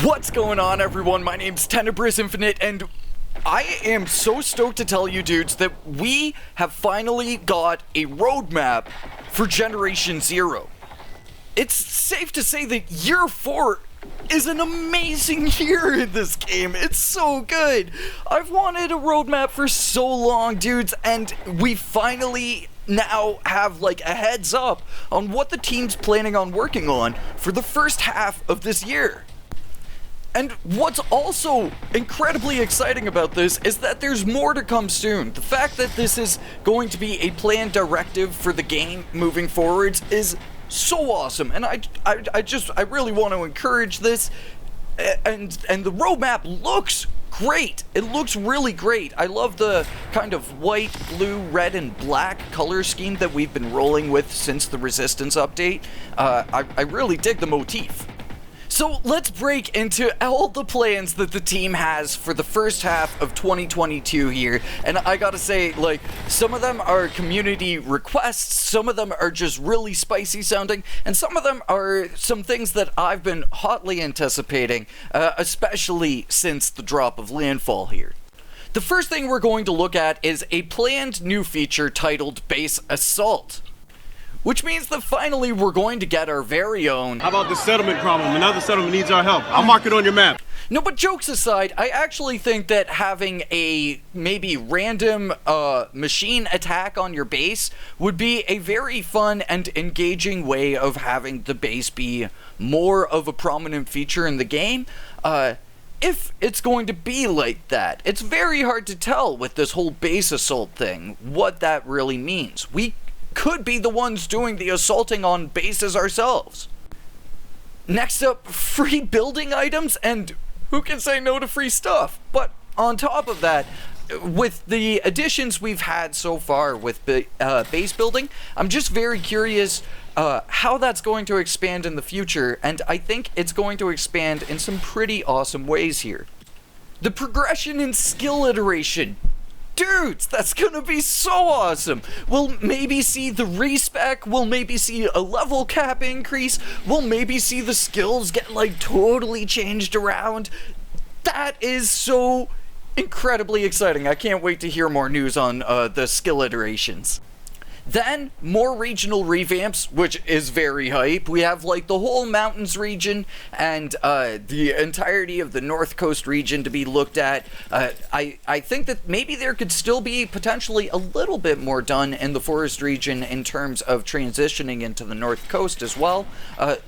What's going on, everyone? My name's Tenebris Infinite, and I am so stoked to tell you dudes that we have finally got a roadmap for Generation Zero. It's safe to say that Year 4 is an amazing year in this game. It's so good. I've wanted a roadmap for so long, dudes, and we finally now have like a heads up on what the team's planning on working on for the first half of this year. And what's also incredibly exciting about this is that there's more to come soon. The fact that this is going to be a planned directive for the game moving forwards is so awesome, and I really want to encourage this. And the roadmap looks great. It looks really great. I love the kind of white, blue, red, and black color scheme that we've been rolling with since the Resistance update. I really dig the motif. So let's break into all the plans that the team has for the first half of 2022 here. And I gotta say, like, some of them are community requests, some of them are just really spicy sounding, and some of them are some things that I've been hotly anticipating, especially since the drop of Landfall here. The first thing we're going to look at is a planned new feature titled Base Assault, which means that finally we're going to get our very own... How about the settlement problem? Another settlement needs our help. I'll mark it on your map. No, but jokes aside, I actually think that having a maybe random machine attack on your base would be a very fun and engaging way of having the base be more of a prominent feature in the game. If it's going to be like that. It's very hard to tell with this whole base assault thing what that really means. We could be the ones doing the assaulting on bases ourselves. Next up, free building items, and who can say no to free stuff? But on top of that, with the additions we've had so far with base building, I'm just very curious how that's going to expand in the future, and I think it's going to expand in some pretty awesome ways here. The progression in skill iteration. Dudes, that's gonna be so awesome. We'll maybe see the respec, we'll maybe see a level cap increase, we'll maybe see the skills get like totally changed around. That is so incredibly exciting. I can't wait to hear more news on the skill iterations. Then, more regional revamps, which is very hype. We have, like, the whole mountains region and the entirety of the North Coast region to be looked at. I think that maybe there could still be potentially a little bit more done in the forest region in terms of transitioning into the North Coast as well,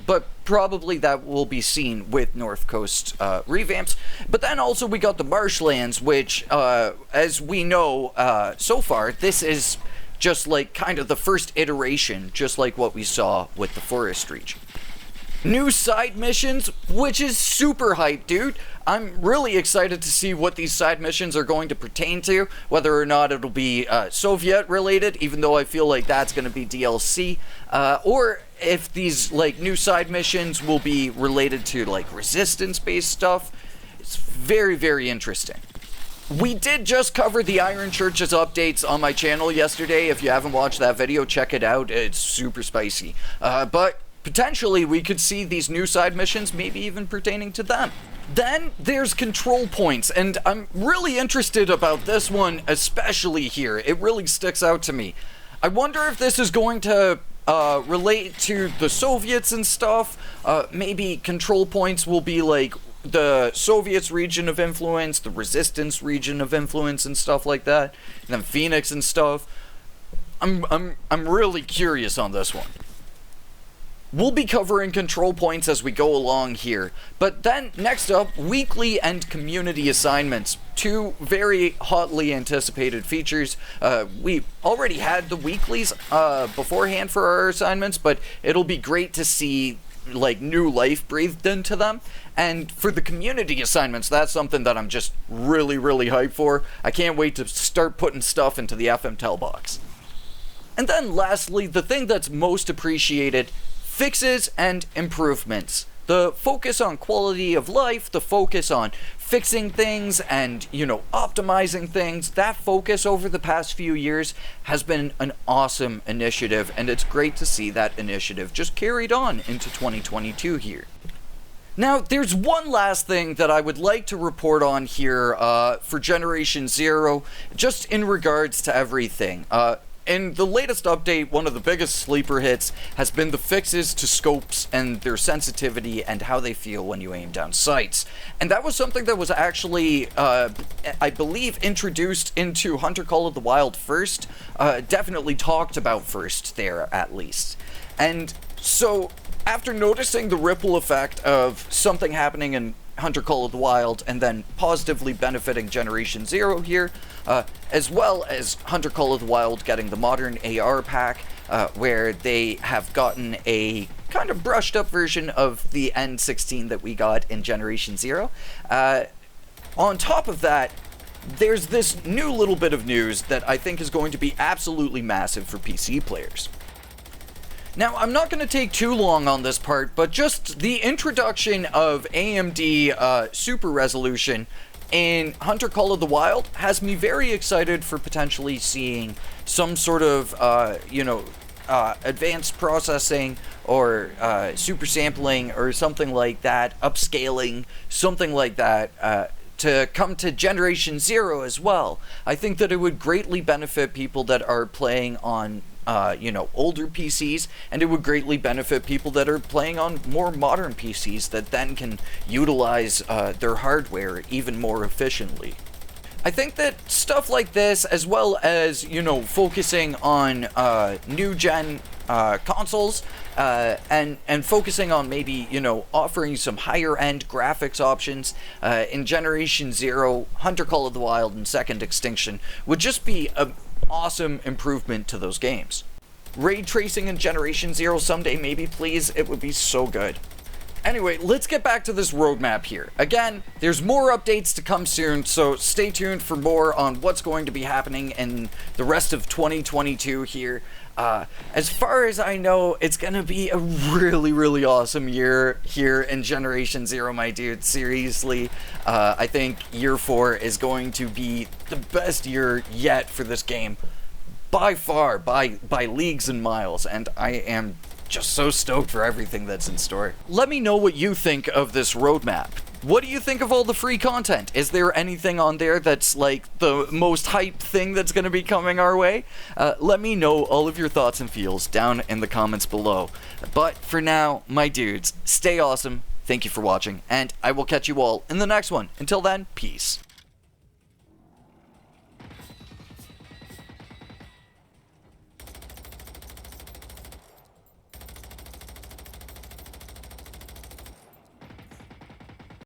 but probably that will be seen with North Coast revamps. But then also we got the marshlands, which, as we know so far, this is just like kind of the first iteration, just like what we saw with the forest region. New side missions, which is super hype, dude. I'm really excited to see what these side missions are going to pertain to, whether or not it'll be Soviet related, even though I feel like that's going to be DLC, or if these like new side missions will be related to like resistance based stuff. It's very, very interesting. We did just cover the Iron Church's updates on my channel yesterday. If you haven't watched that video, check it out. It's super spicy. But potentially we could see these new side missions maybe even pertaining to them. Then there's control points, and I'm really interested about this one, especially here. It really sticks out to me. I wonder if this is going to relate to the Soviets and stuff. Maybe control points will be like the Soviets region of influence, the Resistance region of influence and stuff like that, and then Phoenix and stuff. I'm really curious on this one. We'll be covering control points as we go along here, but then next up, weekly and community assignments. Two very hotly anticipated features. We already had the weeklies beforehand for our assignments, but it'll be great to see like new life breathed into them. And for the community assignments, that's something that I'm just really, really hyped for. I can't wait to start putting stuff into the FMTEL box. And then lastly, the thing that's most appreciated, fixes and improvements. The focus on quality of life, the focus on fixing things and, optimizing things, that focus over the past few years has been an awesome initiative, and it's great to see that initiative just carried on into 2022 here. Now, there's one last thing that I would like to report on here for Generation Zero, just in regards to everything. In the latest update, one of the biggest sleeper hits has been the fixes to scopes and their sensitivity and how they feel when you aim down sights. And that was something that was actually, I believe, introduced into Hunter Call of the Wild first. Definitely talked about first there, at least. And so, after noticing the ripple effect of something happening in Hunter Call of the Wild and then positively benefiting Generation Zero here, as well as Hunter Call of the Wild getting the modern AR pack, where they have gotten a kind of brushed up version of the N16 that we got in Generation Zero. On top of that, there's this new little bit of news that I think is going to be absolutely massive for PC players. Now, I'm not going to take too long on this part, but just the introduction of AMD Super Resolution in Hunter Call of the Wild has me very excited for potentially seeing some sort of, advanced processing or super sampling or something like that, upscaling, something like that, to come to Generation Zero as well. I think that it would greatly benefit people that are playing on older PCs, and it would greatly benefit people that are playing on more modern PCs that then can utilize their hardware even more efficiently. I think that stuff like this, as well as, focusing on new gen consoles, and focusing on maybe, offering some higher end graphics options in Generation Zero, Hunter Call of the Wild, and Second Extinction would just be a awesome improvement to those games. Ray tracing in Generation Zero someday, maybe, please. It would be so good. Anyway, let's get back to this roadmap here. Again, there's more updates to come soon, so stay tuned for more on what's going to be happening in the rest of 2022 here. As far as I know, it's gonna be a really, really awesome year here in Generation Zero, my dude. Seriously, I think year 4 is going to be the best year yet for this game. By far, by leagues and miles, and I am just so stoked for everything that's in store. Let me know what you think of this roadmap. What do you think of all the free content? Is there anything on there that's like the most hype thing that's going to be coming our way? Let me know all of your thoughts and feels down in the comments below. But for now, my dudes, stay awesome, thank you for watching, and I will catch you all in the next one. Until then, peace.